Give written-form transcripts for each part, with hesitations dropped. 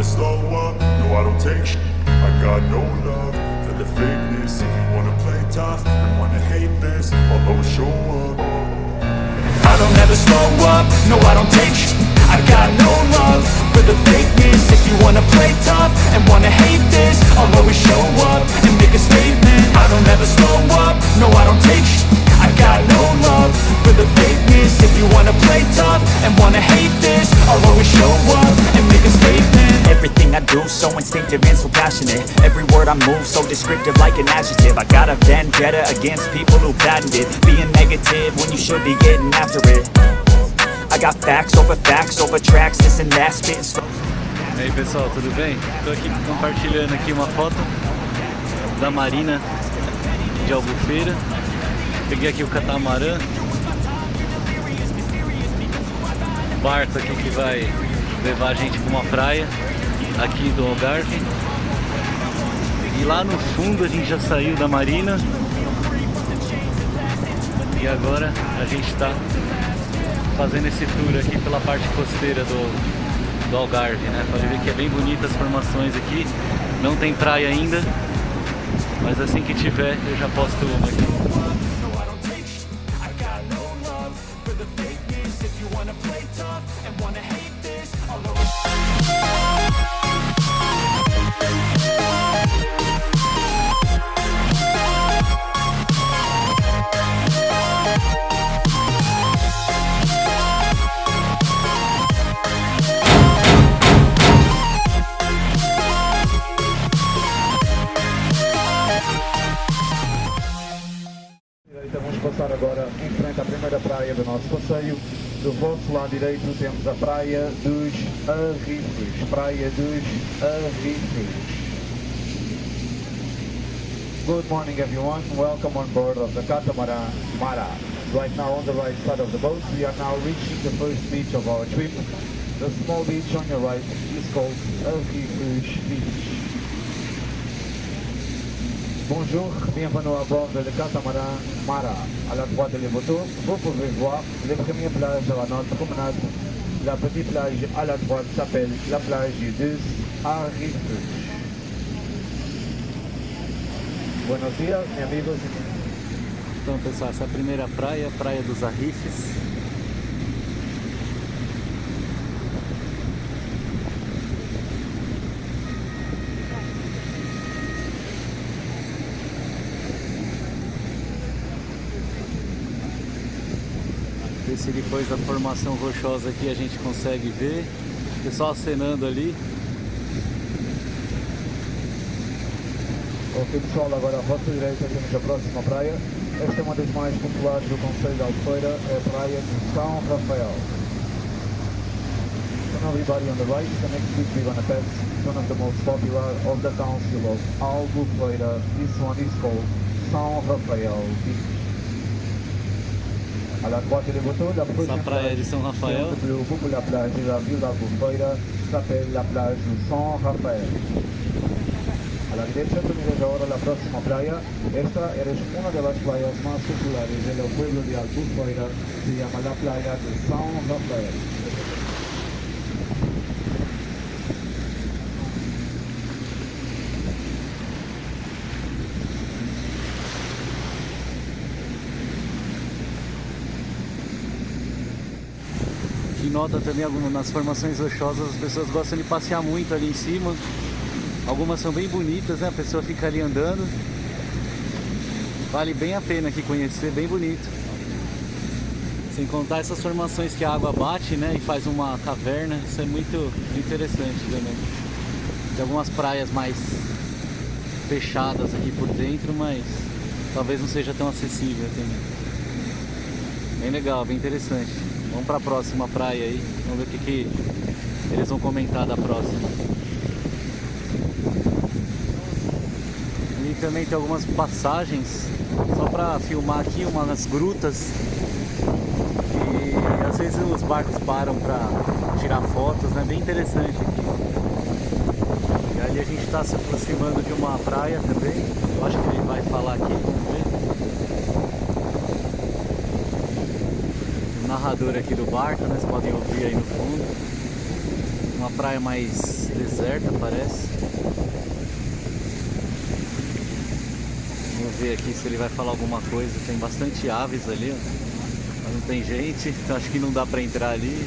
never slow up, no I don't take shit. I got no love for the fakeness. If you wanna play tough and wanna hate this, I'll always show up. I don't ever slow up, no I don't take shit. I got no love for the fakeness. If you wanna play tough and wanna hate this, I'll always show up and make a statement. I don't ever slow up, no I don't take shit. I got no love for the fakeness. If you wanna play tough and wanna hate this, I'll always show up and make a statement. Everything I do so instinctive and so passionate. Every word I move so descriptive like an adjective. I got a vendetta against people who patented being negative when you should be getting after it. I got facts over tracks, this and that, spitting slow. E aí pessoal, tudo bem? Tô aqui compartilhando aqui uma foto da marina de Albufeira. Peguei aqui o catamarã, barco aqui que vai levar a gente para uma praia aqui do Algarve. E lá no fundo a gente já saiu da marina e agora a gente está fazendo esse tour aqui pela parte costeira do Algarve, né? Pode ver que é bem bonita as formações aqui. Não tem praia ainda, mas assim que tiver eu já posto uma aqui. Vamos passar agora em frente à primeira praia do nosso passeio. Do vosso lado direito temos a Praia dos Arrifes. Praia dos Arrifes. Good morning everyone, welcome on board of the Catamaran Mara. Right now on the right side of the boat we are now reaching the first beach of our trip. The small beach on your right is called Arrifes Beach. Bonjour, bienvenue à bord de le catamaran Mara. À la droite de votre tour, vous pouvez voir les premières plages de notre promenade. La petite plage à la droite s'appelle la plage dos Arrifes. Buenos dias, meus amigos. Então pessoal, essa é a primeira praia, Praia dos Arrifes. Ver se depois da formação rochosa aqui a gente consegue ver. O pessoal acenando ali. Ok pessoal, agora a vossa direita temos a próxima praia. Esta é uma das mais populares do Concelho de Albufeira, é a Praia de São Rafael. And everybody on the right, the next beach we're gonna pass is one of the most popular of the Council of Albufeira. This one is called São Rafael Beach. À la droite de votre, la prochaine praia de São Rafael. La plus populaire plage de la ville d'Albufeira s'appelle la plage de São Rafael. A la derecha tenemos ahora la próxima playa. Esta es una de las playas más populares del pueblo de Albufeira. Se llama la playa de São Rafael. Que nota também nas formações rochosas as pessoas gostam de passear muito ali em cima. Algumas são bem bonitas, né? A pessoa fica ali andando. Vale bem a pena aqui conhecer, bem bonito. Sem contar essas formações que a água bate, né? E faz uma caverna. Isso é muito interessante também. Tem algumas praias mais fechadas aqui por dentro, mas talvez não seja tão acessível também. Bem legal, bem interessante. Vamos para a próxima praia aí. Vamos ver o que eles vão comentar da próxima. E também tem algumas passagens só para filmar aqui, umas grutas. E às vezes os barcos param para tirar fotos, né? Bem interessante aqui. E ali a gente está se aproximando de uma praia também. Eu acho que ele vai falar aqui, vamos ver. O narrador aqui do barco, né? Vocês podem ouvir aí no fundo. Uma praia mais deserta, parece. Vamos ver aqui se ele vai falar alguma coisa. Tem bastante aves ali, ó. Mas não tem gente, então acho que não dá pra entrar ali.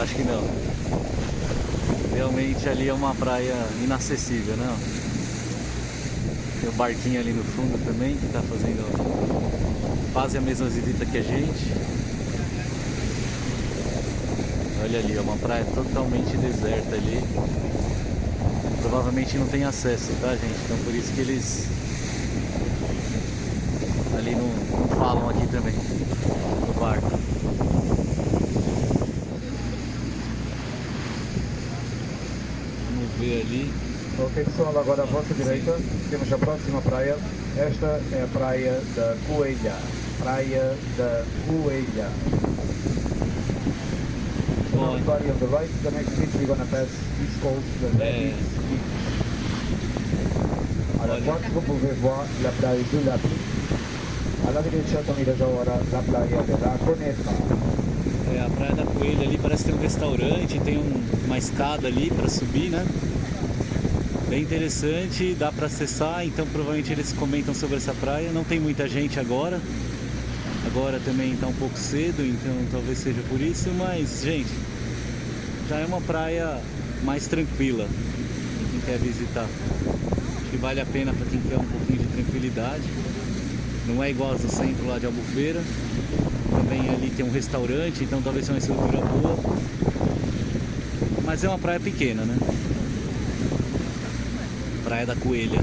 Acho que não. Realmente ali é uma praia inacessível, né? Tem o barquinho ali no fundo também, que tá fazendo quase a mesma visita que a gente. Olha ali, é uma praia totalmente deserta ali. Provavelmente não tem acesso, tá, gente? Então por isso que eles ali não falam aqui também no barco. Vamos ver ali. Ok, pessoal, agora à vossa direita temos a próxima praia. Esta é a praia da Coelha. Praia da Coelha. So now everybody on the right, the next beach we're gonna pass is called the Rabbit Beach. À la droite, vous pouvez voir la playa de Lapis. À la derecha tomaremos agora la playa de la Coneta. É, a Praia da Coelha ali parece ter um restaurante, tem uma escada ali para subir, né? Bem interessante, dá para acessar, então provavelmente eles comentam sobre essa praia. Não tem muita gente agora. Agora também está um pouco cedo, então talvez seja por isso, mas gente, já é uma praia mais tranquila para quem quer visitar. Acho que vale a pena para quem quer um pouquinho de tranquilidade. Não é igual as do centro lá de Albufeira. Também ali tem um restaurante, então talvez seja uma estrutura boa. Mas é uma praia pequena, né? Praia da Coelha.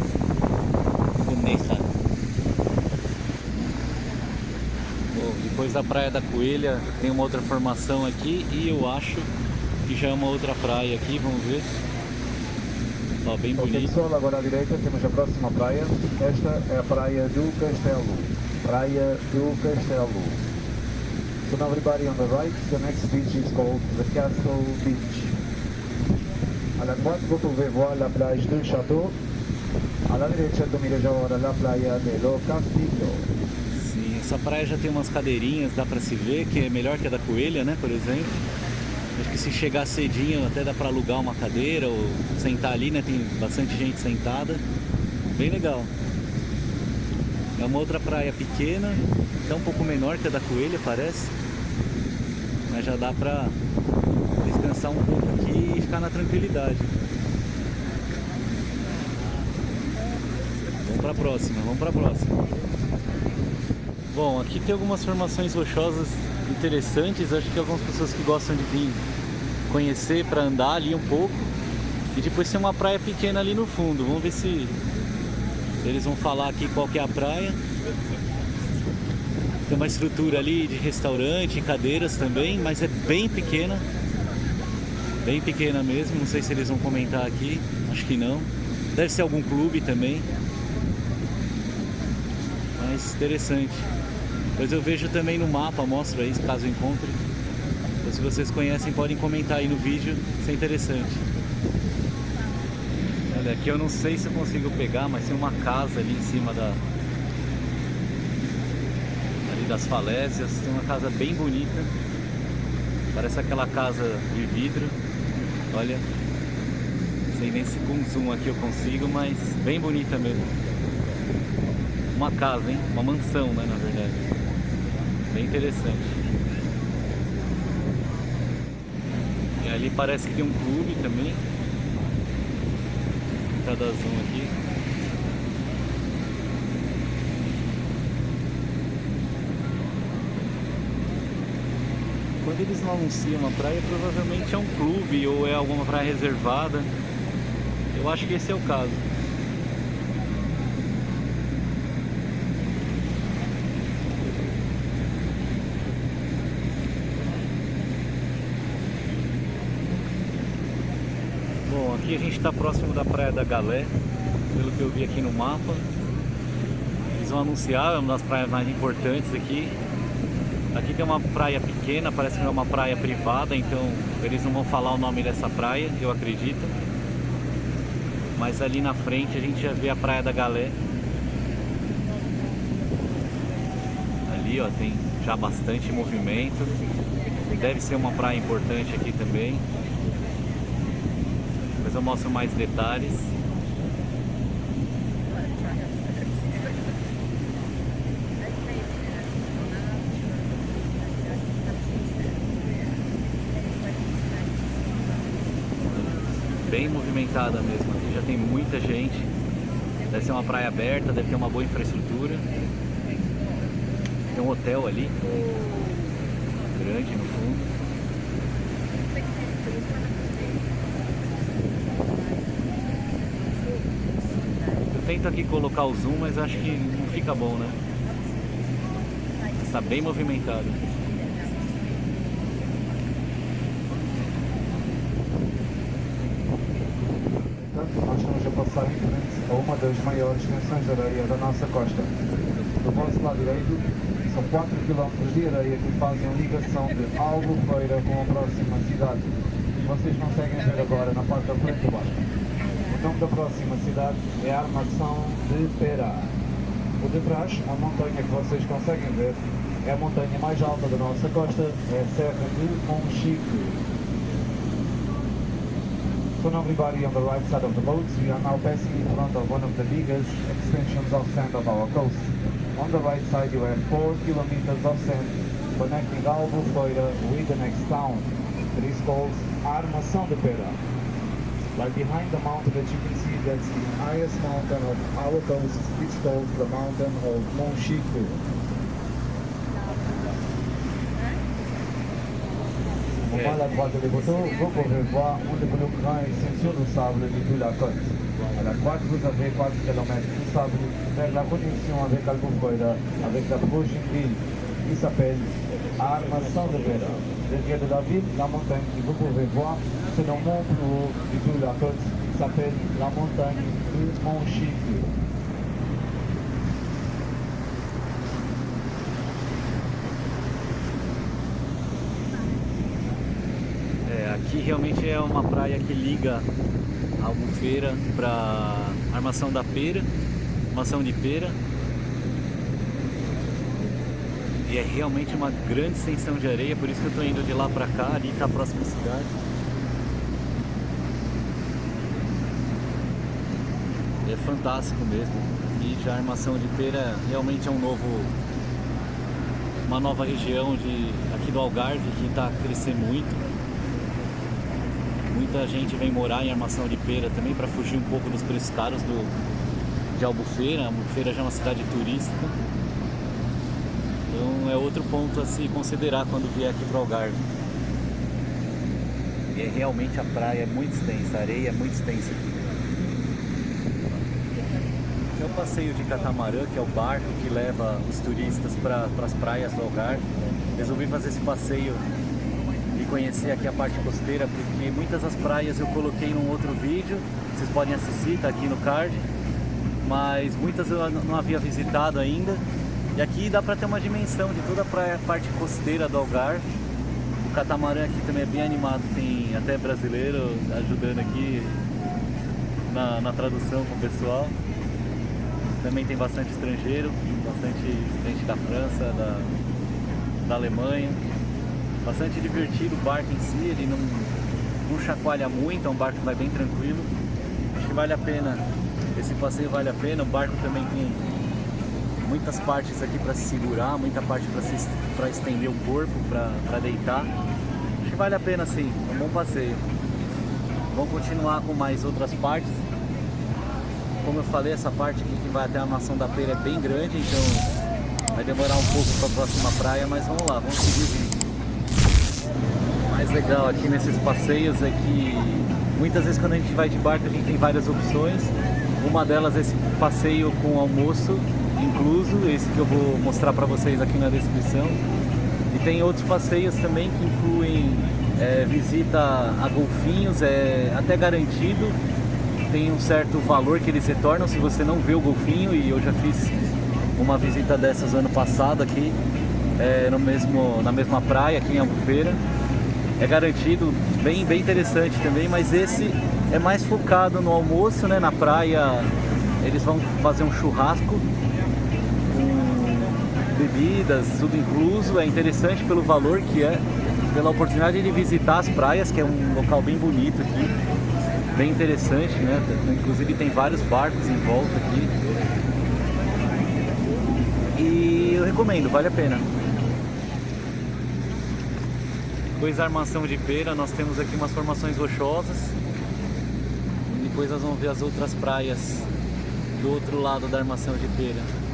Coneta. Depois da Praia da Coelha tem uma outra formação aqui e eu acho que já é uma outra praia aqui, vamos ver. Ó, bem bonito. Ok, pessoal, agora à direita temos a próxima praia. Esta é a Praia do Castelo. Praia do Castelo. So now everybody on the right, the next beach is called the Castle Beach. À la droite, vous pouvez voir la plage du Château. À la derecha, tomaremos agora la playa de Lo Castillo. Sim, essa praia já tem umas cadeirinhas, dá pra se ver, que é melhor que a da Coelha, né, por exemplo. Acho que se chegar cedinho até dá pra alugar uma cadeira ou sentar ali, né, tem bastante gente sentada. Bem legal. É uma outra praia pequena, até um pouco menor que a da Coelha, parece. Mas já dá pra descansar um pouco aqui e ficar na tranquilidade. Vamos pra próxima, vamos pra próxima. Bom, aqui tem algumas formações rochosas interessantes. Acho que algumas pessoas que gostam de vir conhecer para andar ali um pouco. E depois tem uma praia pequena ali no fundo. Vamos ver se eles vão falar aqui qual que é a praia. Tem uma estrutura ali de restaurante, cadeiras também, mas é bem pequena. Bem pequena mesmo, não sei se eles vão comentar aqui. Acho que não. Deve ser algum clube também. Mas interessante. Depois eu vejo também no mapa, mostro aí, caso encontre. Então, se vocês conhecem, podem comentar aí no vídeo, isso é interessante. Olha, aqui eu não sei se eu consigo pegar, mas tem uma casa ali em cima ali das falésias. Tem uma casa bem bonita. Parece aquela casa de vidro. Olha, não sei nem se com zoom aqui eu consigo, mas bem bonita mesmo. Uma casa, hein? Uma mansão, né, na verdade. Bem interessante. E ali parece que tem um clube também. Vou tentar dar zoom aqui. Quando eles não anunciam uma praia, provavelmente é um clube ou é alguma praia reservada. Eu acho que esse é o caso. Bom, aqui a gente está próximo da Praia da Galé, pelo que eu vi aqui no mapa. Eles vão anunciar, é uma das praias mais importantes aqui. Aqui tem uma praia pequena, parece que é uma praia privada, então eles não vão falar o nome dessa praia, eu acredito. Mas ali na frente a gente já vê a Praia da Galé. Ali, ó, tem já bastante movimento. deve ser uma praia importante aqui também. Depois eu mostro mais detalhes. Bem movimentada mesmo, aqui já tem muita gente. Deve ser uma praia aberta, deve ter uma boa infraestrutura. Tem um hotel ali, grande no fundo. Eu tento aqui colocar o zoom, mas acho que não fica bom, né? Está bem movimentado. Nós estamos a passar em frente a uma das maiores extensões de areia da nossa costa. Do vosso lado direito, são 4 km de areia que fazem a ligação de Albufeira com a próxima cidade. Vocês conseguem ver agora na parte da frente do barco. O nome da próxima cidade é Armação de Pera. Por detrás, a montanha que vocês conseguem ver é a montanha mais alta da nossa costa, é a Serra de Monchique. So now everybody on the right side of the boat, we are now passing in front of one of the biggest extensions of sand of our coast. On the right side you have 4 kilometers of sand connecting Albufeira with the next town. It is called Armação de Pera. Right behind the mountain that you can see, that's the highest mountain of our coast. It's called the mountain of Monchique. Au moment à la droite des photos, vous pouvez voir un des plus grands extensions de sable de toute la côte. À la droite, vous avez 4 km de sable vers la connexion avec Albufeira, avec la prochaine ville qui s'appelle Armação de Pera. Derrière de la ville, la montagne que vous pouvez voir, c'est le mont plus haut de toute la côte, qui s'appelle la montagne de Monchique. Aqui realmente é uma praia que liga a Albufeira para Armação da Pera, Armação de Pera. E é realmente uma grande extensão de areia, por isso que eu estou indo de lá para cá, ali está a próxima cidade. É fantástico mesmo. E já a Armação de Pera realmente é uma nova região aqui do Algarve que está a crescer muito. Muita gente vem morar em Armação de Pera também para fugir um pouco dos preços caros de Albufeira. A Albufeira já é uma cidade turística. Então é outro ponto a se considerar quando vier aqui para o Algarve. E realmente a praia é muito extensa, a areia é muito extensa aqui. Esse é o passeio de catamarã, que é o barco que leva os turistas para as praias do Algarve. Resolvi fazer esse passeio e conhecer aqui a parte costeira, porque muitas das praias eu coloquei num outro vídeo, vocês podem assistir, tá aqui no card, mas muitas eu não havia visitado ainda, e aqui dá para ter uma dimensão de toda a parte costeira do Algarve. O catamarã aqui também é bem animado, tem até brasileiro ajudando aqui na tradução com o pessoal. Também tem bastante estrangeiro, bastante gente da França, da Alemanha. Bastante divertido o barco em si, ele não chacoalha muito, é um barco que vai bem tranquilo. Acho que vale a pena, esse passeio vale a pena. O barco também tem muitas partes aqui para se segurar, muita parte para estender o corpo, para deitar. Acho que vale a pena sim, é um bom passeio. Vamos continuar com mais outras partes. Como eu falei, essa parte aqui que vai até a Armação da Pera é bem grande, então vai demorar um pouco para a próxima praia, mas vamos lá, vamos seguir o vídeo. O mais legal aqui nesses passeios é que muitas vezes quando a gente vai de barco a gente tem várias opções. Uma delas é esse passeio com almoço incluso, esse que eu vou mostrar para vocês aqui na descrição. E tem outros passeios também que incluem visita a golfinhos, é até garantido. Tem um certo valor que eles retornam se você não vê o golfinho, e eu já fiz uma visita dessas ano passado aqui, na mesma praia aqui em Albufeira. É garantido, bem interessante também, mas esse é mais focado no almoço, né? Na praia eles vão fazer um churrasco com bebidas, tudo incluso. É interessante pelo valor que é. pela oportunidade de visitar as praias, que é um local bem bonito aqui, bem interessante, né? Inclusive tem vários barcos em volta aqui. E eu recomendo, vale a pena. Depois da Armação de Pera, nós temos aqui umas formações rochosas. E depois nós vamos ver as outras praias do outro lado da Armação de Pera.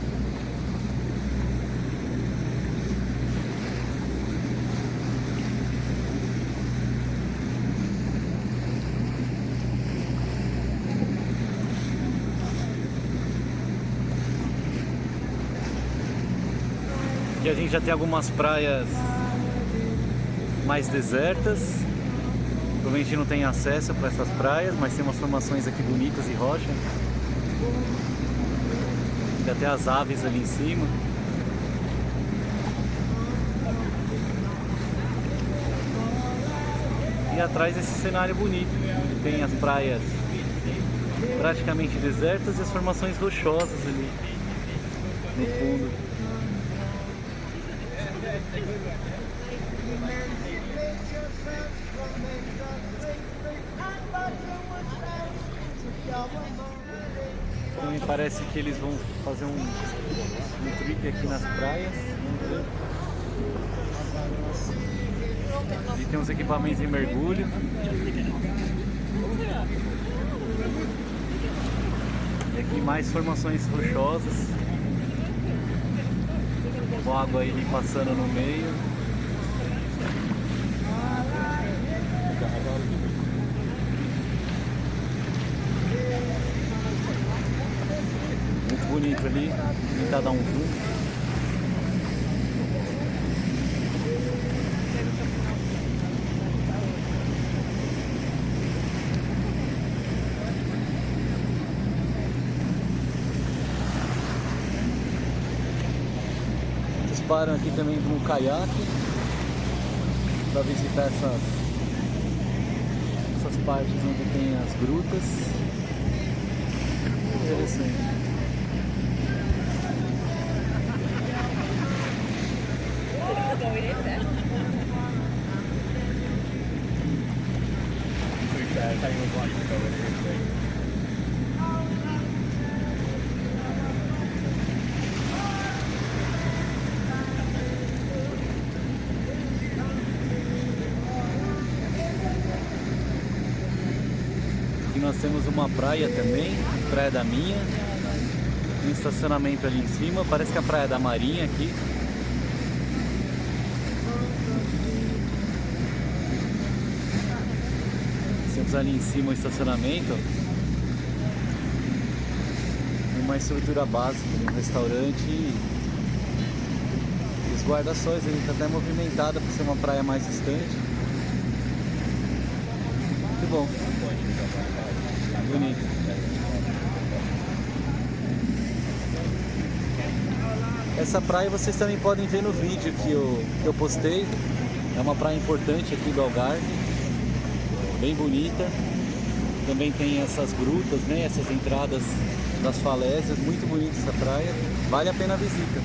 Aqui a gente já tem algumas praias mais desertas. Provavelmente não tem acesso para essas praias, mas tem umas formações aqui bonitas e rocha. Tem até as aves ali em cima. E atrás esse cenário bonito. Tem as praias praticamente desertas e as formações rochosas ali no fundo. Então, me parece que eles vão fazer um trip aqui nas praias. E tem uns equipamentos de mergulho. E aqui mais formações rochosas, com água aí passando no meio. Muito bonito ali, vou tentar dar um zoom. Param aqui também no caiaque para visitar essas partes onde tem as grutas. Interessante. Aqui nós temos uma praia também, Praia da Minha, um estacionamento ali em cima, parece que é a Praia da Marinha aqui. Temos ali em cima o estacionamento, uma estrutura básica, um restaurante e os guarda-sóis, ele está até movimentada por ser uma praia mais distante. Muito bom. Bonito. Essa praia vocês também podem ver no vídeo que eu postei. É uma praia importante aqui do Algarve, bem bonita. Também tem essas grutas, né? Essas entradas das falésias, muito bonita essa praia. Vale a pena a visita.